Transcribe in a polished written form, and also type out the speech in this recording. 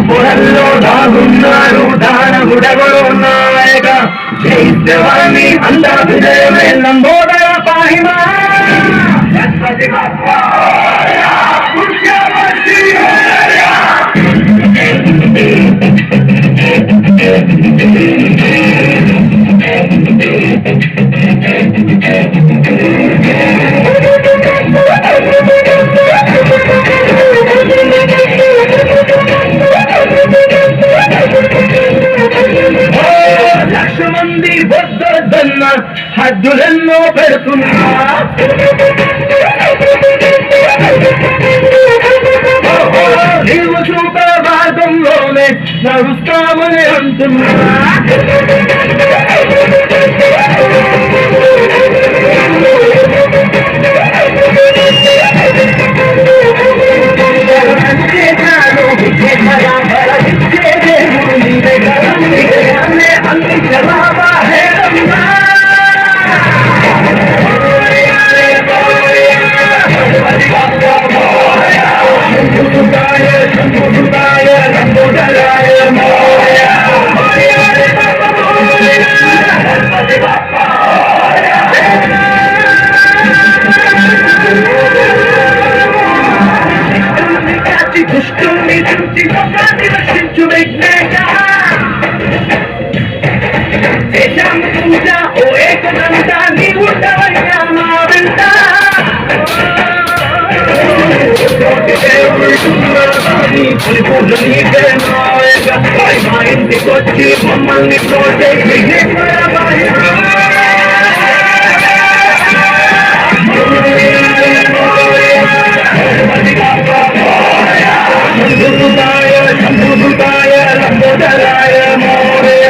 పొరల్లో దాగున్నారు దానగుడగడు నాయక జైత్యవాణి అంతా విజయమే లంబోదర పాహిమా లక్ష మంది వద్దొద్దన్న హద్దులెన్నో పెడుతున్నా నీవు చూపే మార్గంలోనే నడుస్తామని అంటున్నా దుష్టుని నుంచి రక్షించు విఘ్నేశ దేశం పూజ ఓ ఏకదంత నీ ఉండవయ్యా మా వెంట మా ఇంటికి వచ్చి మమ్మల్ని ప్రోజే విఘ్నేశ్వర శంభుతాయ లంబోదరాయ మోరయ